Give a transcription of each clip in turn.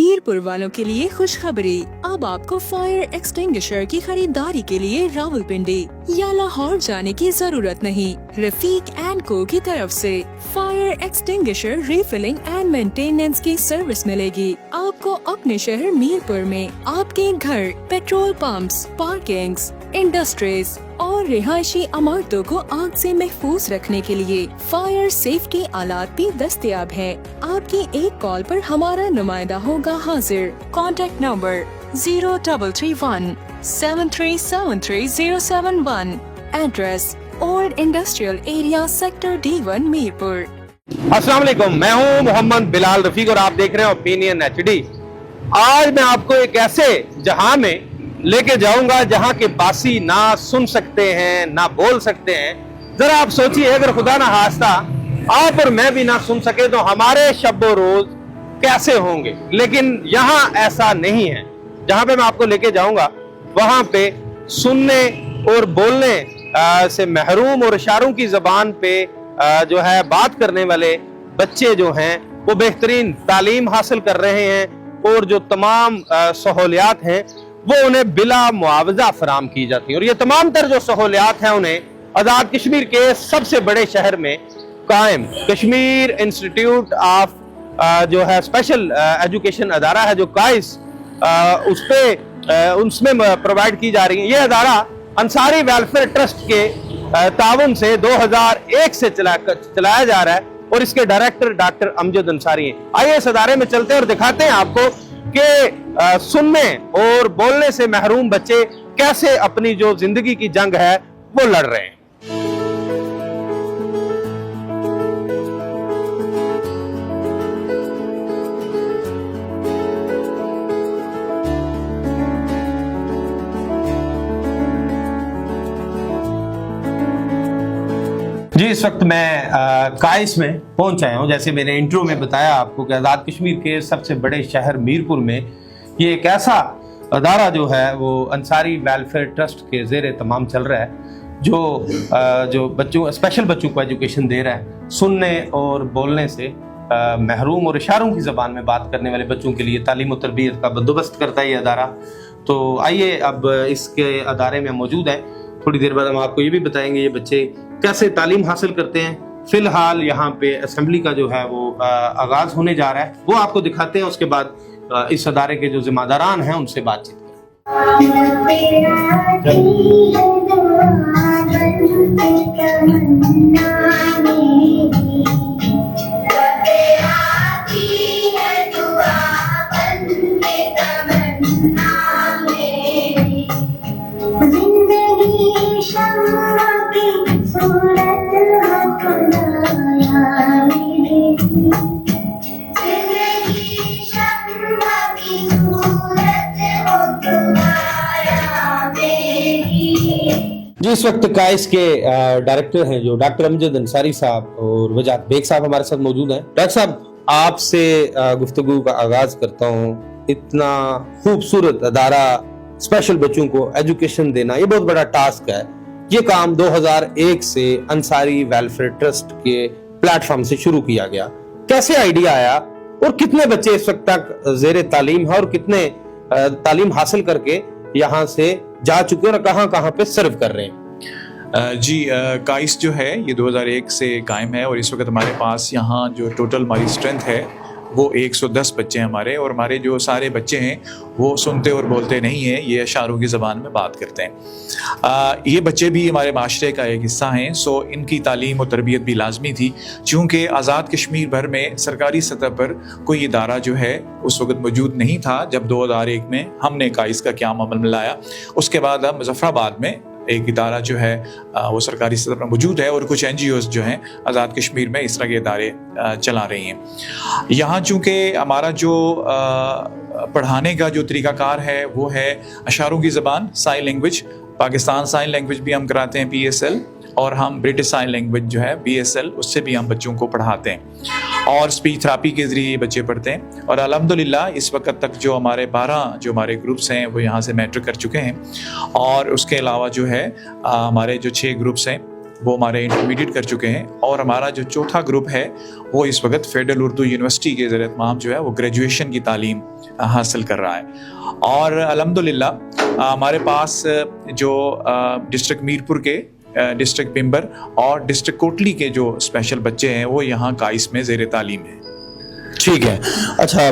मीरपुर वालों के लिए खुशखबरी। अब आपको फायर एक्सटिंग्विशर की खरीदारी के लिए रावलपिंडी या लाहौर जाने की जरूरत नहीं। रफीक एंड को की तरफ से fire extinguisher refilling and maintenance की सर्विस मिलेगी। आपको अपने शहर मीरपुर में आपके घर, पेट्रोल पंप्स, पार्किंग्स, इंडस्ट्रीज और रिहायशी इमारतों को आग से महफूज रखने के लिए फायर सेफ्टी आलात भी दस्तयाब है। आपकी एक कॉल पर हमारा नुमाइंदा होगा हाजिर। Contact number 0331 7373 address old industrial area sector D1 Mirpur. अस्सलाम वालेकुम, मैं हूं मोहम्मद बिलाल रफीक और आप देख रहे हैं ओपिनियन HD। आज मैं आपको एक ऐसे जहां में लेके जाऊंगा जहां के बासी ना सुन सकते हैं ना बोल सकते हैं। जरा आप सोचिए, अगर खुदा ना खास्ता आप और मैं भी ना सुन सके तो हमारे शब्बो रोज कैसे होंगे। लेकिन यहाँ ऐसा नहीं है। जहां पे मैं आपको लेके जाऊंगा वहां पे सुनने और बोलने से महरूम और इशारों की जबान पे जो है बात करने वाले बच्चे जो हैं वो बेहतरीन तालीम हासिल कर रहे हैं और जो तमाम सहूलियात हैं वो उन्हें बिला मुआवजा फराम की जाती है। और ये तमाम तर जो सहूलियात हैं उन्हें आजाद कश्मीर के सबसे बड़े शहर में कायम कश्मीर इंस्टीट्यूट ऑफ जो है स्पेशल एजुकेशन अदारा है जो काइस उस पे उसमें प्रोवाइड की जा रही है। ये अदारा अंसारी वेलफेयर ट्रस्ट के ताउन से 2001 से चलाया जा रहा है और इसके डायरेक्टर डॉक्टर अमजद अंसारी हैं। आइए इस अदारे में चलते हैं और दिखाते हैं आपको कि सुनने और बोलने से महरूम बच्चे कैसे अपनी जो जिंदगी की जंग है वो लड़ रहे हैं। जी, इस वक्त मैं काइस में पहुंच आया हूं। जैसे मैंने इंट्रो में बताया आपको कि आज़ाद कश्मीर के सबसे बड़े शहर मीरपुर में ये एक ऐसा अदारा जो है वो अंसारी वेलफेयर ट्रस्ट के ज़ेरे तमाम चल रहा है जो बच्चों स्पेशल बच्चों को एजुकेशन दे रहा है। सुनने और बोलने से महरूम और इशारों की ज़बान में बात करने वाले बच्चों के लिए तालीम और तरबियत का बंदोबस्त करता है ये अदारा। तो आइए अब इसके अदारे में मौजूद है। थोड़ी देर बाद हम आपको ये भी बताएंगे ये बच्चे कैसे तालीम हासिल करते हैं। फिलहाल यहाँ पे असेंबली का जो है वो आगाज होने जा रहा है, वो आपको दिखाते हैं। उसके बाद इस अदारे के जो जिम्मेदारान हैं उनसे बातचीत जी। इस वक्त काइस के डायरेक्टर हैं जो डॉक्टर अमजद अंसारी साहब और वजात बेग साहब हमारे साथ मौजूद हैं। डॉक्टर साहब, आपसे गुफ्तगू का आगाज करता हूँ। इतना खूबसूरत अदारा स्पेशल बच्चों को एजुकेशन देना ये बहुत बड़ा टास्क है। ये काम 2001 से अंसारी वेलफेयर ट्रस्ट के प्लेटफॉर्म से शुरू किया गया। कैसे आइडिया आया और कितने बच्चे इस वक्त तक जेरे तालीम है और कितने तालीम हासिल करके यहाँ से जा चुके हैं और कहाँ पे सर्व कर रहे हैं? जी, काइस जो है ये 2001 से कायम है और इस वक्त हमारे पास यहाँ जो टोटल हमारी स्ट्रेंथ है वो 110 बच्चे हैं हमारे। और हमारे जो सारे बच्चे हैं वो सुनते और बोलते नहीं हैं, ये इशारों की ज़बान में बात करते हैं। ये बच्चे भी हमारे माशरे का एक हिस्सा हैं। सो इनकी तालीम और तरबियत भी लाजमी थी। चूँकि आज़ाद कश्मीर भर में सरकारी सतह पर कोई इदारा जो है उस वक्त मौजूद नहीं था जब 2001 में हमने काइस का क़याम अमल में लाया। उसके बाद अब मुज़फ़्फ़राबाद में एक इदारा जो है वो सरकारी सतह पर मौजूद है और कुछ NGOs जो हैं आज़ाद कश्मीर में इस तरह के इदारे चला रही हैं। यहाँ चूँकि हमारा जो पढ़ाने का जो तरीक़ाकार है वो है इशारों की ज़बान, sign language. Pakistan sign language भी हम कराते हैं PSL, और हम ब्रिटिश साइन लैंग्वेज जो है BSL उससे भी हम बच्चों को पढ़ाते हैं और स्पीच थेरेपी के ज़रिए बच्चे पढ़ते हैं। और अल्हम्दुलिल्लाह इस वक्त तक जो हमारे 12 जो हमारे ग्रुप्स हैं वो यहाँ से मैट्रिक कर चुके हैं। और उसके अलावा जो है हमारे जो 6 ग्रुप्स हैं वो हमारे इंटरमीडिएट कर चुके हैं, और हमारा जो चौथा ग्रुप है वो इस वक्त फेडरल उर्दू यूनिवर्सिटी के ज़रिए तमाम जो है वो ग्रेजुएशन की तालीम हासिल कर रहा है। और अल्हम्दुलिल्लाह हमारे पास जो डिस्ट्रिक्ट मीरपुर के, डिस्ट्रिक्ट पिंबर और डिस्ट्रिक्ट कोटली के जो स्पेशल बच्चे हैं वो यहाँ काइस में ज़ेर तालीम है। ठीक है। अच्छा,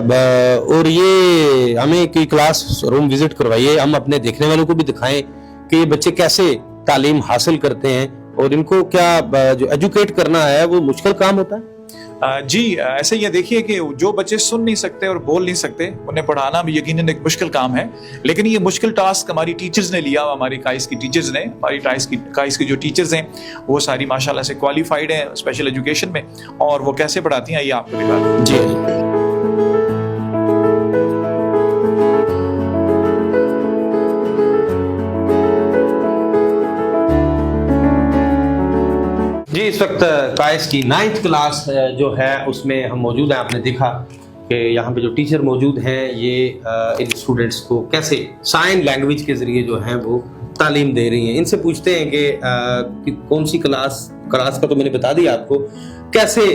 और ये हमें कोई क्लास रूम विजिट करवाइए, हम अपने देखने वालों को भी दिखाएं कि ये बच्चे कैसे तालीम हासिल करते हैं और इनको क्या जो एजुकेट करना है वो मुश्किल काम होता है। जी, ऐसे ये देखिए कि जो बच्चे सुन नहीं सकते और बोल नहीं सकते उन्हें पढ़ाना भी यकीनन एक मुश्किल काम है, लेकिन ये मुश्किल टास्क हमारी टीचर्स ने लिया, हमारी काइस की टीचर्स ने, हमारी काइस की जो टीचर्स हैं वो सारी माशाल्लाह से क्वालिफाइड हैं स्पेशल एजुकेशन में, और वो कैसे पढ़ाती हैं ये आपको दिखा दें। जी जी, इस वक्त काइस की 9th क्लास जो है उसमें हम मौजूद हैं। आपने देखा कि यहाँ पे जो टीचर मौजूद हैं ये इन स्टूडेंट्स को कैसे साइन लैंग्वेज के ज़रिए जो है वो तालीम दे रही हैं। इनसे पूछते हैं कि कौन सी क्लास का तो मैंने बता दिया आपको, कैसे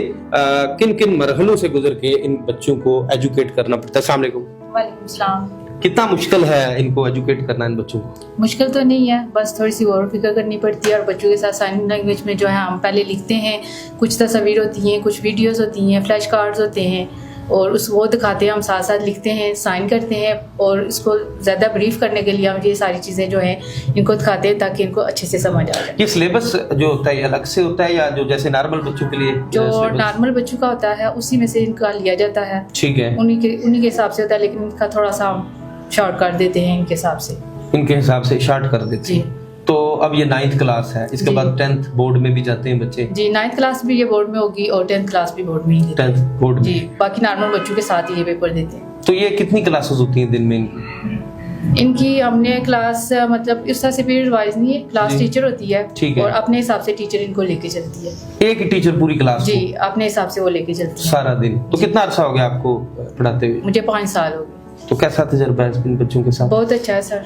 किन किन मरहलों से गुजर के इन बच्चों को एजुकेट करना पड़ता है। अस्सलाम वालेकुम। वालेकुम सलाम। कितना मुश्किल है इनको एजुकेट करना इन बच्चों को? मुश्किल तो नहीं है, बस थोड़ी सी और फिक्र करनी पड़ती है। और बच्चों के साथ साइन लैंग्वेज में जो है हम पहले लिखते हैं, कुछ तस्वीर होती हैं, कुछ वीडियोस होती हैं, फ्लैश कार्ड्स होते हैं, और वो दिखाते हैं, हम साथ साथ लिखते हैं, साइन करते हैं, और इसको ज़्यादा ब्रीफ करने के लिए हम ये सारी चीज़ें जो हैं इनको दिखाते हैं ताकि इनको अच्छे से समझ आ जाए। ये सिलेबस जो होता है अलग से होता है या जो जैसे नॉर्मल बच्चों के लिए जो नॉर्मल बच्चों का होता है उसी में से इनका लिया जाता है। ठीक है, उन्हीं के हिसाब से होता है, लेकिन इनका थोड़ा सा हम शॉर्ट कर देते हैं इनके हिसाब से। इनके हिसाब से शॉर्ट कर देते हैं। तो अब ये 9th क्लास है, इसके बाद 10th बोर्ड में भी जाते हैं बच्चे। जी, 9th क्लास भी ये बोर्ड में होगी और 10th क्लास भी बोर्ड में ही देते हैं। 10th बोर्ड में। जी, बाकी नॉर्मल बच्चों के साथ ही ये पेपर देते हैं। तो ये कितनी क्लासेस होती हैं दिन में इनकी? इनकी हमने क्लास मतलब इस तरह से पीरियड वाइज नहीं है, क्लास टीचर होती है। ठीक है। और अपने हिसाब से टीचर इनको लेके चलती है। एक ही टीचर पूरी क्लास? जी, अपने हिसाब से वो लेके चलती है सारा दिन। तो कितना अरसा हो गया आपको पढ़ाते हुए? मुझे 5 साल हो गए। तो कैसा तजुर्बा है इन बच्चों के साथ? बहुत अच्छा है सर,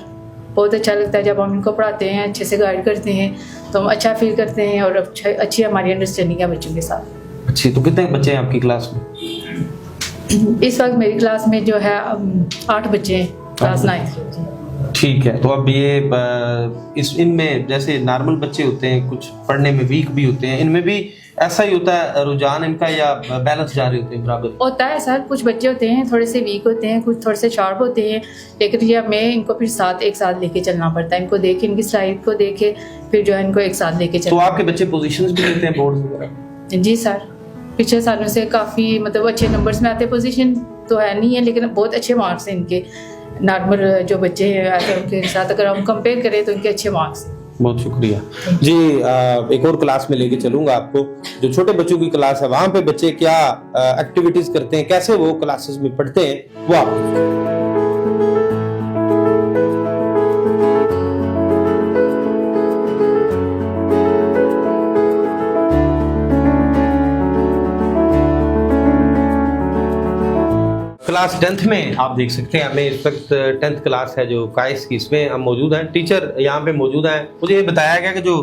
बहुत अच्छा लगता है जब हम इनको पढ़ाते हैं, अच्छे से गाइड करते हैं तो हम अच्छा फील करते हैं, और अच्छी हमारी अंडरस्टैंडिंग है बच्चों के साथ। अच्छी। तो कितने बच्चे हैं आपकी क्लास में? इस वक्त मेरी क्लास में जो है 8 बच्चे हैं, क्लास 9th। ठीक है। तो अब ये इनमें जैसे नॉर्मल बच्चे होते हैं, कुछ पढ़ने में वीक भी होते हैं, इनमें भी ऐसा ही होता है रुझान इनका, या बैलेंस जा रहे होते हैं बराबर? होता है सर, कुछ बच्चे होते हैं थोड़े से वीक होते हैं, कुछ थोड़े से शार्प होते हैं, लेकिन ये हमें इनको फिर एक साथ लेके चलना पड़ता है। इनको देख के, इनकी स्लाइड को देख के फिर जो है इनको एक साथ लेके चलना। तो आपके बच्चे पोजीशंस भी लेते हैं बोर्ड वगैरह? जी सर, पिछले सालों से काफ़ी मतलब अच्छे नंबर्स में आते हैं। पोजीशन तो है नहीं है, लेकिन बहुत अच्छे मार्क्स हैं इनके। नॉर्मल जो बच्चे हैं उनके साथ अगर हम कंपेयर करें तो इनके अच्छे मार्क्स। बहुत शुक्रिया जी। एक और क्लास में लेके चलूंगा आपको, जो छोटे बच्चों की क्लास है। वहां पे बच्चे क्या एक्टिविटीज करते हैं, कैसे वो क्लासेस में पढ़ते हैं, वो आप क्लास 10th में आप देख सकते हैं। हमें इस वक्त 10th क्लास है जो काइस की, इसमें हम मौजूद हैं। टीचर यहाँ पे मौजूद हैं। मुझे ये बताया गया कि जो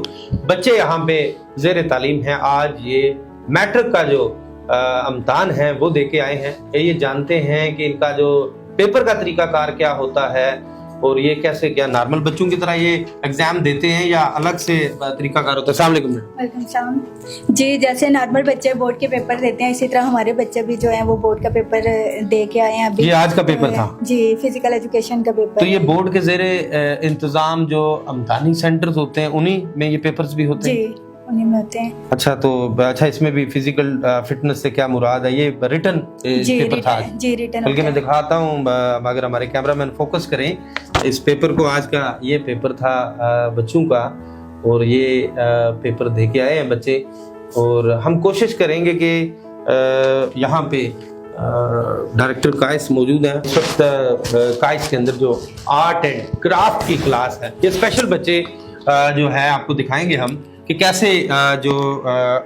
बच्चे यहाँ पे ज़ेर तालीम हैं, आज ये मैट्रिक का जो इम्तिहान है वो दे के आए हैं। ये जानते हैं कि इनका जो पेपर का तरीकाकार क्या होता है, और ये कैसे क्या नॉर्मल बच्चों की तरह ये एग्जाम देते हैं या अलग से तरीकाकार होता है? अस्सलाम वालेकुम। वालेकुम सलाम जी। जैसे नॉर्मल बच्चे बोर्ड के पेपर देते हैं, इसी तरह हमारे बच्चे भी जो हैं वो बोर्ड का पेपर दे के आए हैं अभी। ये आज का पेपर था जी, फिजिकल एजुकेशन का पेपर। तो ये बोर्ड के ज़ेरे इंतजाम जो इम्तिहानी सेंटर्स होते हैं उन्हीं में ये पेपर्स भी होते हैं? जी, उन्हीं में होते हैं। अच्छा, तो अच्छा, इसमें भी फिजिकल फिटनेस से क्या मुराद है? ये रिटन पेपर था जी, रिटन। बल्कि मैं दिखाता हूँ, अगर हमारे कैमरामैन फोकस करें इस पेपर को। आज का ये पेपर था बच्चों का, और ये पेपर दे के आए हैं बच्चे। और हम कोशिश करेंगे कि यहाँ पे डायरेक्टर काइस मौजूद हैं इस वक्त। काइस के अंदर जो आर्ट एंड क्राफ्ट की क्लास है, ये स्पेशल बच्चे जो है आपको दिखाएंगे हम कि कैसे जो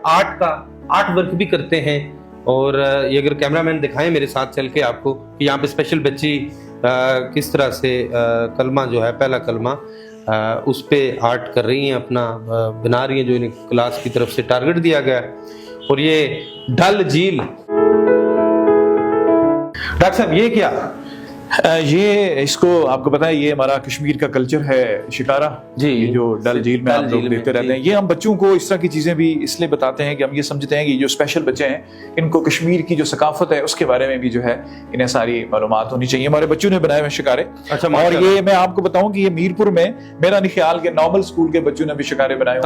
आर्ट वर्क भी करते हैं। और ये अगर कैमरामैन दिखाएं मेरे साथ चल के आपको कि यहाँ पे स्पेशल बच्ची किस तरह से कलमा जो है, पहला कलमा उस पे आर्ट कर रही हैं, अपना बना रही हैं जो इन्हें क्लास की तरफ से टारगेट दिया गया है। और ये डल झील, डॉक्टर साहब ये क्या? ये इसको आपको पता है, ये हमारा कश्मीर का कल्चर है शिकारा जी, ये जो डल झील में आप लोग देखते रहते हैं। ये हम बच्चों को इस तरह की चीजें भी इसलिए बताते हैं कि हम ये समझते हैं कि जो स्पेशल बच्चे हैं इनको कश्मीर की जो सकाफत है उसके बारे में भी जो है इन्हें सारी मालूमात होनी चाहिए। हमारे बच्चों ने बनाए हुए शिकारे। अच्छा, और ये मैं आपको बताऊं कि ये मीरपुर में मेरा नहीं ख्याल कि नॉर्मल स्कूल के बच्चों ने भी शिकारे बनाए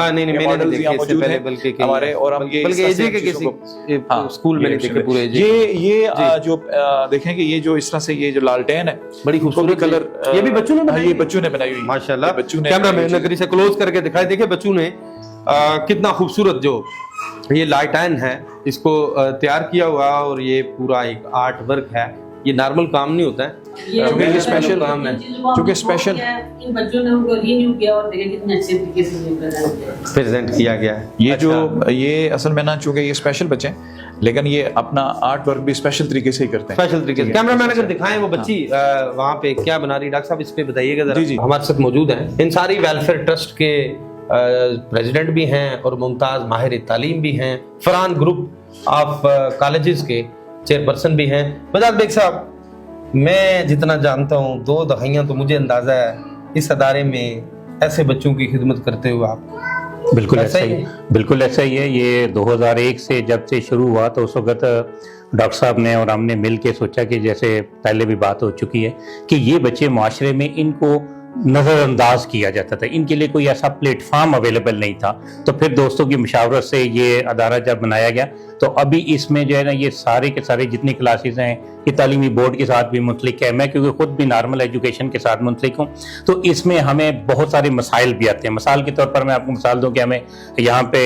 हमारे, और हम ये स्कूल में देखे। ये जो देखेंगे ये जो इस तरह से ये जो लालटेन है बड़ी खूबसूरत कलर, ये भी बच्चों ने बनाई? ये बच्चों ने बनाई हुई है माशाल्लाह। बच्चों ने कैमरा मैन नगरी से क्लोज करके दिखाई, देखिए बच्चों ने कितना खूबसूरत जो ये लालटेन है इसको तैयार किया हुआ, और ये पूरा एक आर्ट वर्क है। ये नॉर्मल काम नहीं होता है, क्योंकि ये स्पेशल काम है, क्योंकि स्पेशल इन बच्चों ने उनको रिन्यू किया और देखिए कितने अच्छे तरीके से प्रेजेंट किया गया है। ये जो ये असल में ना, चूंकि ये स्पेशल बच्चे हैं लेकिन ये अपना आर्ट वर्क भी स्पेशल तरीके से ही करते हैं। स्पेशल तरीके से कैमरा मैन अगर दिखाएं वो बच्ची वहाँ पे क्या बना रही, डॉक्टर साहब इस पे बताइएगा जरा। जी। हमारे साथ मौजूद हैं इंसारी वेलफेयर ट्रस्ट के प्रेसिडेंट भी हैं और मुमताज माहिर तालीम भी हैं, फरहान ग्रुप ऑफ कॉलेजेस के चेयरपर्सन भी हैं। बजाज बेग साहब, मैं जितना जानता हूँ 2 दहाइयाँ तो मुझे अंदाजा है इस अदारे में ऐसे बच्चों की खिदमत करते हुए आप। बिल्कुल ऐसा ही है, बिल्कुल ऐसा ही है। ये 2001 से जब से शुरू हुआ तो उस वक्त डॉक्टर साहब ने और हमने मिल के सोचा कि जैसे पहले भी बात हो चुकी है कि ये बच्चे माशरे में इनको नज़रअंदाज किया जाता था, इनके लिए कोई ऐसा प्लेटफॉर्म अवेलेबल नहीं था। तो फिर दोस्तों की मुशावरत से ये अदारा जब बनाया गया तो अभी इसमें जो है ना ये सारे के सारे जितनी क्लासेस हैं ये तालीमी बोर्ड के साथ भी मुंसलिक है। मैं क्योंकि खुद भी नॉर्मल एजुकेशन के साथ मुंसलिक हूँ तो इसमें हमें बहुत सारे मसाइल भी आते हैं। मिसाल के तौर पर मैं आपको मिसाल दूँ कि हमें यहाँ पे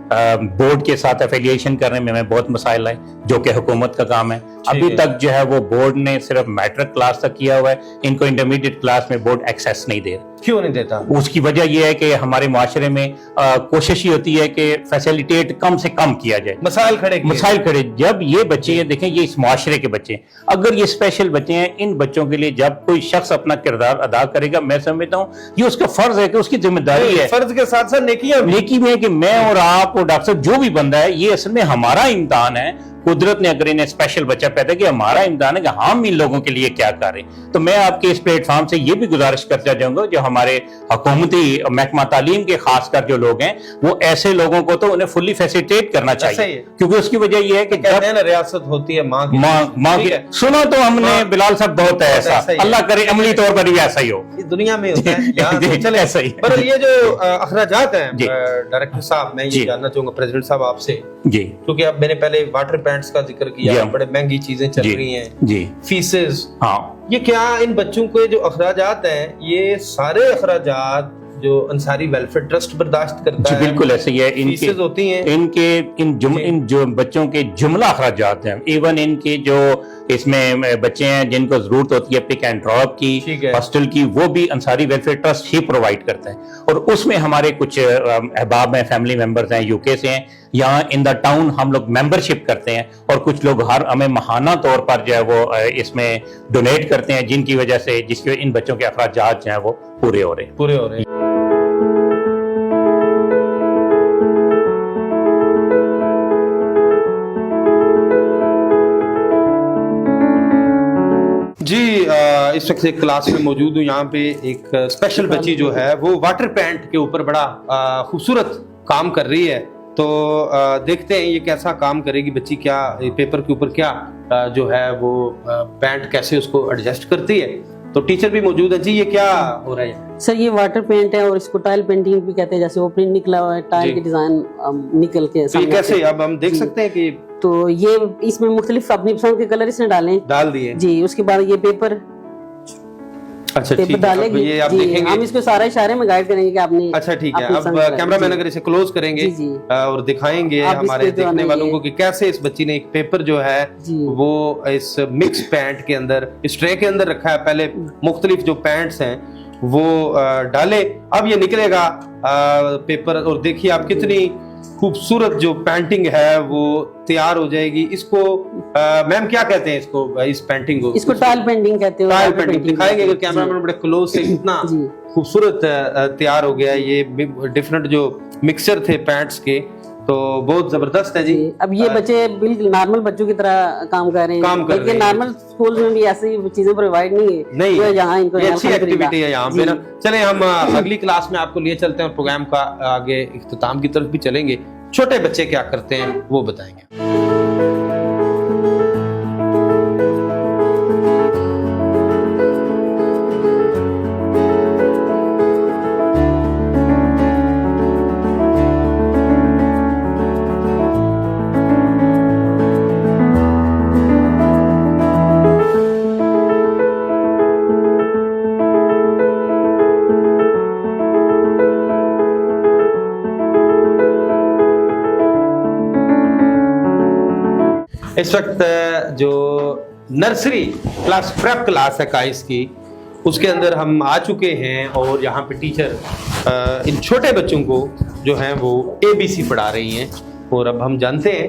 बोर्ड के साथ एफिलिएशन करने में हमें बहुत मसाइल आए जो कि हुकूमत का काम है। अभी तक जो है वो बोर्ड ने सिर्फ मैट्रिक क्लास तक किया हुआ है, इनको इंटरमीडिएट क्लास में बोर्ड एक्सेस नहीं दे रहा। क्यों नहीं देता? उसकी वजह यह है कि हमारे माशरे में कोशिश ही होती है कि फैसिलिटेट कम से कम किया जाए, मसाइल खड़े। जब ये बच्चे हैं, देखें ये इस माशरे के बच्चे हैं, अगर ये स्पेशल बच्चे हैं, इन बच्चों के लिए जब कोई शख्स अपना किरदार अदा करेगा, मैं समझता हूँ ये उसका फर्ज है कि उसकी जिम्मेदारी है। फर्ज के साथ साथ नेकी में है कि मैं और आप और डॉक्टर साहब जो भी बंदा है, ये असल में हमारा इम्तिहान है। कुदरत ने अगर इन्हें स्पेशल बच्चा पैदा किया, हमारा इम्तिहान है कि हम इन लोगों के लिए क्या करें। तो मैं आपके इस प्लेटफॉर्म से ये भी गुजारिश करता जाऊंगा जो हमारे हुकूमती महकमा तालीम के खासकर जो लोग हैं वो ऐसे लोगों को तो उन्हें फुल्ली फैसिलिटेट करना चाहिए, क्योंकि उसकी वजह यह है कि जब रियासत होती है माँ की सुनो तो हमने बिलाल साहब बहुत है ऐसा, अल्लाह करे अमली तौर पर भी ऐसा ही हो, दुनिया में होता है। चले ऐसा ही। पर ये जो अखराजात हैं डायरेक्टर साहब, मैं ये जानना चाहूंगा प्रेसिडेंट साहब आपसे जी, क्योंकि अब मैंने पहले वाटर पैंट्स का जिक्र किया, बड़े महंगी चीजें चल रही हैं जी, फीसेस, हाँ, ये क्या इन बच्चों के जो अखराजात हैं ये सारे अखराजात जो अंसारी वेलफेयर ट्रस्ट बर्दाश्त करता है? बिल्कुल ऐसे ही है। इनके होती हैं इन जो बच्चों के जुमला अखराजात हैं, इवन इनके जो इसमें बच्चे हैं जिनको जरूरत होती है पिक एंड ड्रॉप की, हॉस्टल की, वो भी अंसारी वेलफेयर ट्रस्ट ही प्रोवाइड करता है। और उसमें हमारे कुछ अहबाब हैं, फैमिली मेंबर्स हैं, यूके से हैं, यहाँ इन द टाउन हम लोग मेंबरशिप करते हैं और कुछ लोग हमें महाना तौर पर जो है वो इसमें डोनेट करते हैं, जिनकी वजह से जिसकी इन बच्चों के अखराजात जो हैं वो पूरे हो रहे हैं। जी, इस वक्त एक क्लास में मौजूद हूँ। यहाँ पे एक स्पेशल बच्ची जो है वो वाटर पैंट के ऊपर बड़ा खूबसूरत काम कर रही है। तो देखते हैं ये कैसा काम करेगी बच्ची, क्या पेपर के ऊपर क्या जो है वो पैंट कैसे उसको एडजस्ट करती है। तो टीचर भी मौजूद है। जी, ये क्या हो रहा है? सर ये वाटर पेंट है और इसको टाइल पेंटिंग भी कहते हैं, जैसे वो प्रिंट निकला हुआ है, टाइल की डिजाइन निकल के तो ये कैसे अब हम देख सकते हैं कि तो ये इसमें मुख्तलिफ अपनी पसंद के कलर इसने डाल दिए जी। उसके बाद ये पेपर पेपर डालेगी, ये आप देखेंगे, हम इसको सारा इशारे में गाइड करेंगे कि आपने। अच्छा ठीक है, अब कैमरा मैन अगर इसे क्लोज करेंगे और दिखाएंगे हमारे देखने वालों को कि कैसे इस बच्ची ने एक पेपर जो है वो इस मिक्स पैंट के अंदर, इस ट्रे के अंदर रखा है। पहले मुख्तलिफ जो पैंट्स हैं वो डाले, अब ये निकलेगा पेपर। और देखिए आप कितनी खूबसूरत जो पेंटिंग है वो तैयार हो जाएगी। इसको मैम क्या कहते हैं इसको, इस पेंटिंग को? इसको टाइल पेंटिंग कहते हैं। टाइल पेंटिंग दिखाएंगे अगर कैमरामैन बड़े क्लोज से, कितना खूबसूरत तैयार हो गया। ये डिफरेंट जो मिक्सचर थे पेंट्स के, तो बहुत जबरदस्त है जी। अब ये बच्चे बिल्कुल नॉर्मल बच्चों की तरह काम कर रहे हैं, लेकिन नॉर्मल स्कूल में भी ऐसी चीजें प्रोवाइड नहीं है। नहीं तो यहाँ इनको अच्छी एक्टिविटी है यहाँ पे ना। चले हम अगली क्लास में आपको लिए चलते हैं और प्रोग्राम का आगे इख्तिताम की तरफ भी चलेंगे। छोटे बच्चे क्या करते हैं वो बताएंगे। इस वक्त जो नर्सरी क्लास प्रेप क्लास है काइस की, उसके अंदर हम आ चुके हैं और यहाँ पे टीचर इन छोटे बच्चों को जो हैं वो ABC पढ़ा रही हैं। और अब हम जानते हैं,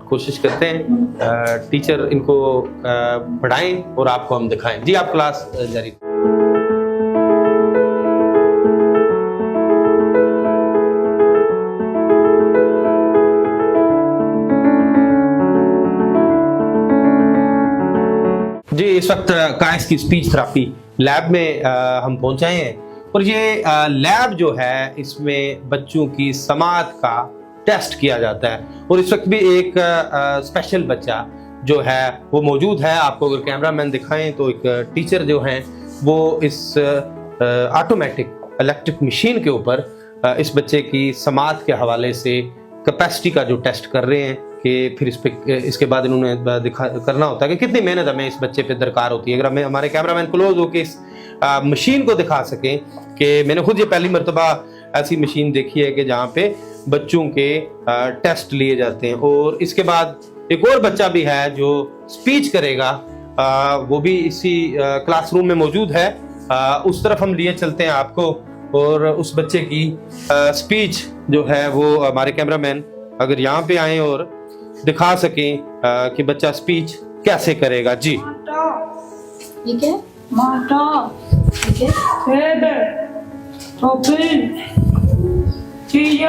कोशिश करते हैं टीचर इनको पढ़ाएं और आपको हम दिखाएं। जी आप क्लास जारी। जी इस वक्त काइस की स्पीच थेरेपी लैब में हम पहुंचे हैं और ये लैब जो है इसमें बच्चों की समात का टेस्ट किया जाता है। और इस वक्त भी एक स्पेशल बच्चा जो है वो मौजूद है। आपको अगर कैमरामैन दिखाएं तो एक टीचर जो हैं वो इस ऑटोमेटिक इलेक्ट्रिक मशीन के ऊपर इस बच्चे की समात के हवाले से कैपेसिटी का जो टेस्ट कर रहे हैं कि फिर इसके बाद इन्होंने करना होता है कि कितनी मेहनत हमें इस बच्चे पे दरकार होती है। अगर हमें हमारे कैमरामैन क्लोज होकर इस मशीन को दिखा सकें कि मैंने खुद ये पहली मरतबा ऐसी मशीन देखी है कि जहाँ पे बच्चों के टेस्ट लिए जाते हैं। और इसके बाद एक और बच्चा भी है जो स्पीच करेगा, वो भी इसी क्लासरूम में मौजूद है। उस तरफ हम लिए चलते हैं आपको और उस बच्चे की स्पीच जो है वो हमारे कैमरामैन अगर यहाँ पे आए और दिखा सकें कि बच्चा स्पीच कैसे करेगा। जी ठीक है माता, ठीक है ठीक है।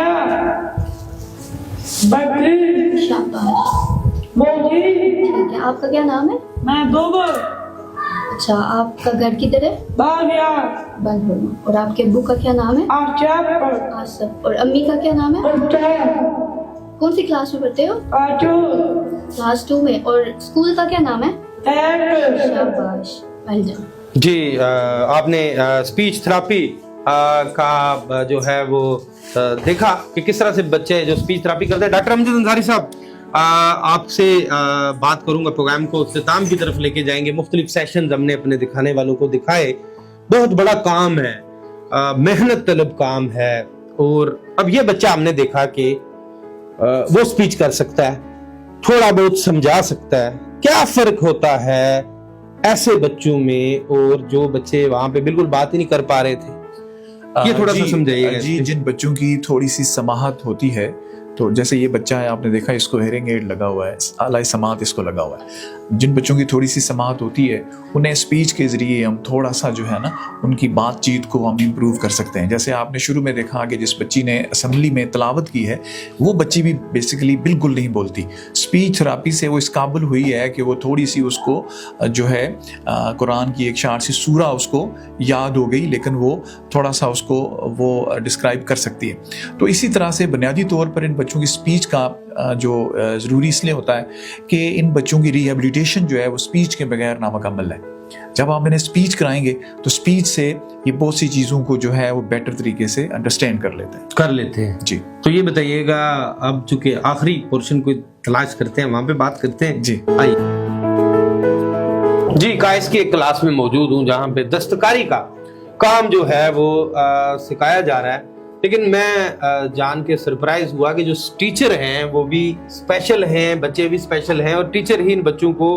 आपका क्या नाम है? मैं गोबर। अच्छा, आपका घर किधर है? बालिया। और आपके अब्बू का क्या नाम है? आसिफ। और अम्मी का क्या नाम है? कौन सी क्लास में पढ़ते हो? क्लास 2 में। और स्कूल का क्या नाम है? शाबाश, वेल डन। जी आपने स्पीच थेरेपी का जो है वो देखा कि किस तरह से बच्चे जो स्पीच थेरेपी करते हैं। डॉक्टर अमजद अंसारी साहब, आपसे बात करूंगा, प्रोग्राम को इख्तिताम की तरफ लेके जाएंगे। मुख्तलिफ सेशंस हमने अपने दिखाने वालों को दिखाए। बहुत बड़ा काम है, मेहनत तलब काम है। और अब ये बच्चा हमने देखा कि वो स्पीच कर सकता है, थोड़ा बहुत समझा सकता है। क्या फर्क होता है ऐसे बच्चों में और जो बच्चे वहां पे बिल्कुल बात ही नहीं कर पा रहे थे? ये थोड़ा सा समझाइएगा। जी, जिन बच्चों की थोड़ी सी समाहत होती है, तो जैसे ये बच्चा है, आपने देखा इसको हेयरिंग एड लगा हुआ है, आला समात इसको लगा हुआ है। जिन बच्चों की थोड़ी सी समात होती है उन्हें स्पीच के ज़रिए हम थोड़ा सा जो है ना उनकी बातचीत को हम इम्प्रूव कर सकते हैं। जैसे आपने शुरू में देखा कि जिस बच्ची ने असम्बली में तलावत की है वो बच्ची भी बेसिकली बिल्कुल नहीं बोलती। स्पीच थेरेपी से वो इस काबिल हुई है कि वो थोड़ी सी उसको जो है कुरान की एक शार सी सूरा उसको याद हो गई, लेकिन वो थोड़ा सा उसको वो डिस्क्राइब कर सकती है। तो इसी तरह से बुनियादी तौर पर इन बच्चों की स्पीच का जो ज़रूरी इसलिए होता है कि इन बच्चों की रिहेबिलिटेशन जो है वो स्पीच के बगैर नामुकम्मल है। जब आप इन्हें स्पीच कराएंगे तो स्पीच से ये बहुत सी चीज़ों को जो है वो बेटर तरीके से अंडरस्टैंड कर लेते हैं जी। तो ये बताइएगा, अब चूंकि आखिरी पोर्शन को तलाश करते हैं, वहां पे बात करते हैं। जी आइए जी, काइस की एक क्लास में मौजूद हूँ जहाँ पे दस्तकारी का काम जो है वो सिखाया जा रहा है। लेकिन मैं जान के सरप्राइज हुआ कि जो टीचर हैं वो भी स्पेशल हैं, बच्चे भी स्पेशल हैं, और टीचर ही इन बच्चों को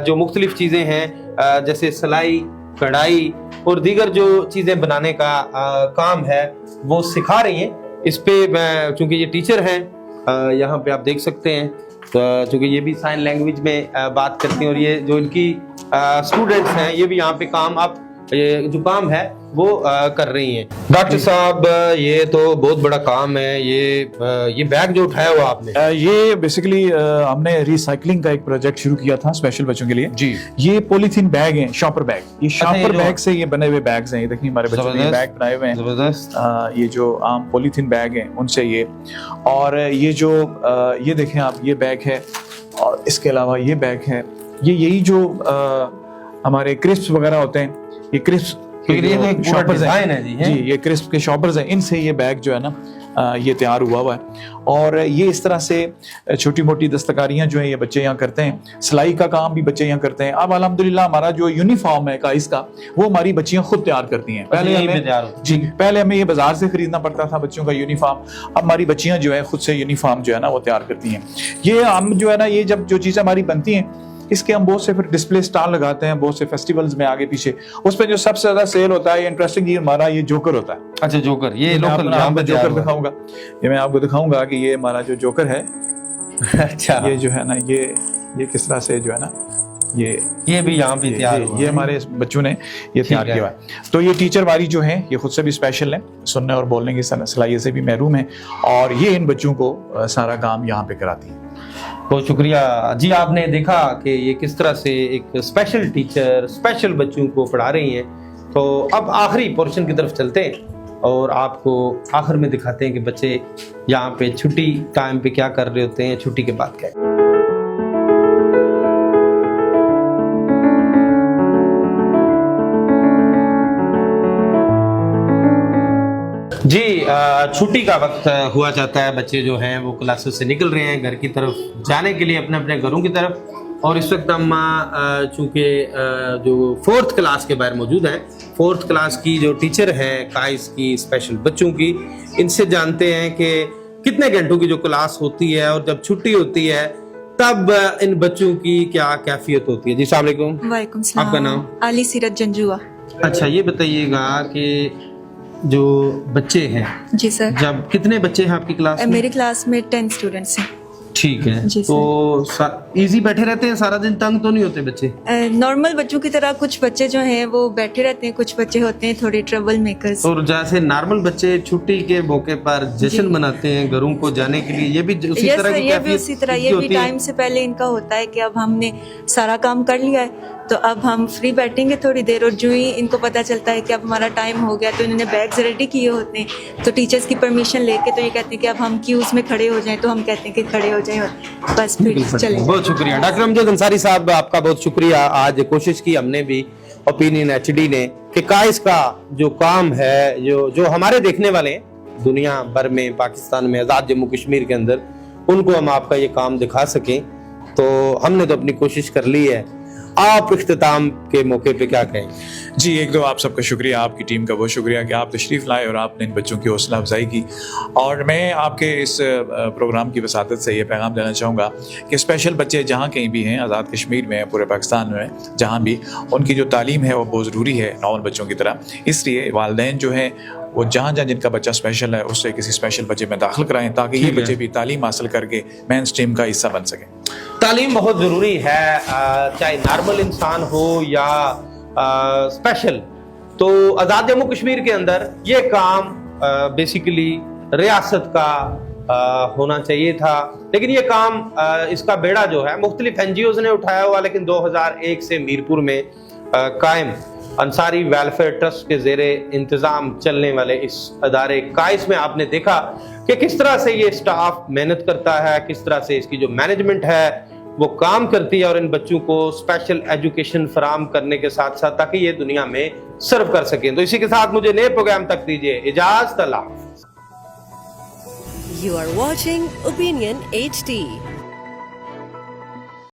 जो मुख्तलिफ चीज़ें हैं जैसे सिलाई, कढ़ाई और दीगर जो चीज़ें बनाने का काम है वो सिखा रही हैं। इस पे मैं, चूंकि ये टीचर हैं, यहाँ पे आप देख सकते हैं, तो चूंकि ये भी साइन लैंग्वेज में बात करती हैं और ये जो इनकी स्टूडेंट्स हैं ये भी यहाँ पे काम, आप ये जो काम है वो कर रही हैं। डॉक्टर साहब, ये तो बहुत बड़ा काम है, ये बैग जो उठाया हुआ आपने, ये बेसिकली हमने रिसाइकलिंग का एक प्रोजेक्ट शुरू किया था स्पेशल बच्चों के लिए जी। ये पॉलीथीन बैग हैं, शॉपर बैग, ये शॉपर बैग से ये बने हुए बैग्स हैं। ये देखिए हमारे बच्चों ने बैग बनाए हुए हैं, जबरदस्त। ये जो आम पॉलीथीन बैग हैं उनसे ये, और ये जो ये देखें आप, ये बैग है, और इसके अलावा ये बैग है। ये यही जो हमारे क्रिस्प वगैरह होते हैं, ये क्रिस्प शॉपर्स हैं जी, ये क्रिस्प के शॉपर्स हैं, इनसे ये बैग जो है ना ये तैयार हुआ है। और ये इस तरह से छोटी मोटी दस्तकारियां जो है ये बच्चे यहाँ करते हैं, सिलाई का काम भी बच्चे यहाँ करते हैं। अब अल्हम्दुलिल्लाह हमारा जो यूनिफॉर्म है काइस का, वो हमारी बच्चियां खुद तैयार करती हैं। पहले हमें ये बाजार से खरीदना पड़ता था बच्चों का यूनिफॉर्म, अब हमारी बच्चियां जो है खुद से यूनिफॉर्म जो है ना वो तैयार करती हैं। ये हम जो है ना, ये जब जो चीजें हमारी बनती हैं इसके हम बहुत से फिर डिस्प्ले स्टॉल लगाते हैं, बहुत से फेस्टिवल्स में आगे पीछे। उस पे जो सबसे ज्यादा सेल होता है, इंटरेस्टिंग, ये हमारा ये जोकर होता है। अच्छा, जोकर, ये लोकल जोकर दिखाऊंगा, ये मैं आपको दिखाऊंगा कि ये हमारा जो जोकर है अच्छा, ये जो है ना, ये किस तरह से जो है ना, ये भी यहाँ पे तैयार हुआ है, ये हमारे बच्चों ने ये तैयार किया है। तो ये टीचर वाली जो है ये खुद से भी स्पेशल है, सुनने और बोलने की सलाहियत से भी महरूम है, और ये इन बच्चों को सारा काम यहाँ पे कराती है। बहुत शुक्रिया जी। आपने देखा कि ये किस तरह से एक स्पेशल टीचर स्पेशल बच्चों को पढ़ा रही हैं। तो अब आखिरी पोर्शन की तरफ चलते हैं और आपको आखिर में दिखाते हैं कि बच्चे यहाँ पे छुट्टी टाइम पे क्या कर रहे होते हैं, छुट्टी के बाद क्या। जी, छुट्टी का वक्त हुआ जाता है, बच्चे जो हैं वो क्लासेस से निकल रहे हैं घर की तरफ जाने के लिए, अपने अपने घरों की तरफ। और इस वक्त हम चूँकि जो 4th क्लास के बाहर मौजूद हैं, 4th क्लास की जो टीचर हैं काइस की स्पेशल बच्चों की, इनसे जानते हैं कि कितने घंटों की जो क्लास होती है और जब छुट्टी होती है तब इन बच्चों की क्या कैफियत होती है। जी अस्सलाम वालेकुम। वालेकुम सलाम। आपका नाम? आली सीरत जंजुआ। अच्छा, ये बताइएगा कि जो बच्चे हैं, जी सर, जब कितने बच्चे हैं आपकी क्लास में? मेरी क्लास में 10 स्टूडेंट्स हैं। ठीक है, तो इजी बैठे रहते हैं सारा दिन, तंग तो नहीं होते बच्चे? नॉर्मल बच्चों की तरह कुछ बच्चे जो हैं वो बैठे रहते हैं, कुछ बच्चे होते हैं थोड़े ट्रबल मेकर्स। और जैसे नॉर्मल बच्चे छुट्टी के मौके पर जश्न मनाते हैं घरों को जाने के लिए, ये भी उसी तरह की ये भी टाइम से पहले इनका होता है कि अब हमने सारा काम कर लिया है तो अब हम फ्री बैठेंगे थोड़ी देर, और जो ही इनको पता चलता है कि अब हमारा टाइम हो गया तो इन्होंने बैग्स रेडी किए होते हैं, तो टीचर्स की परमिशन लेके तो ये कहते हैं कि अब हम क्यूज में खड़े हो जाएं, तो हम कहते हैं कि खड़े हो जाएं और बस फिर चले। बहुत शुक्रिया डॉक्टर अमजद अंसारी साहब, आपका बहुत शुक्रिया। आज कोशिश की हमने भी ओपिनियन HD ने कि काइस का जो काम है, जो हमारे देखने वाले हैं दुनिया भर में, पाकिस्तान में, आज़ाद जम्मू कश्मीर के अंदर, उनको हम आपका ये काम दिखा सकें, तो हमने तो अपनी कोशिश कर ली है। आप इख्तिताम के मौके पे क्या कहें? जी, एक दो आप सबका शुक्रिया, आपकी टीम का बहुत शुक्रिया कि आप तशरीफ़ लाए और आपने इन बच्चों की हौसला अफजाई की। और मैं आपके इस प्रोग्राम की वसातत से ये पैगाम देना चाहूँगा कि स्पेशल बच्चे जहाँ कहीं भी हैं, आज़ाद कश्मीर में, पूरे पाकिस्तान में, जहाँ भी, उनकी जो तालीम है वो बहुत ज़रूरी है नॉर्मल बच्चों की तरह। इसलिए वालिदैन जो हैं वो जहाँ जहाँ जिनका बच्चा स्पेशल है उससे किसी स्पेशल बच्चे में दाखिल कराएं, ताकि ये बच्चे भी तालीम हासिल करके मेन स्ट्रीम का हिस्सा बन सकें। तालीम बहुत ज़रूरी है, चाहे नॉर्मल इंसान हो या स्पेशल। तो आज़ाद जम्मू कश्मीर के अंदर ये काम बेसिकली रियासत का होना चाहिए था, लेकिन ये काम इसका बेड़ा जो है मुख्तलिफ NGOs ने उठाया हुआ, लेकिन 2001 से मीरपुर में कायम अंसारी वेलफेयर ट्रस्ट के ज़ेरे इंतज़ाम चलने वाले इस अदारे काइस में आपने देखा कि किस तरह से ये स्टाफ मेहनत करता है, किस तरह से इसकी जो मैनेजमेंट है वो काम करती है, और इन बच्चों को स्पेशल एजुकेशन फराम करने के साथ साथ ताकि ये दुनिया में सर्व कर सकें। तो इसी के साथ मुझे नए प्रोग्राम तक दीजिए इजाज़त। अल्लाह। You are watching Opinion HD.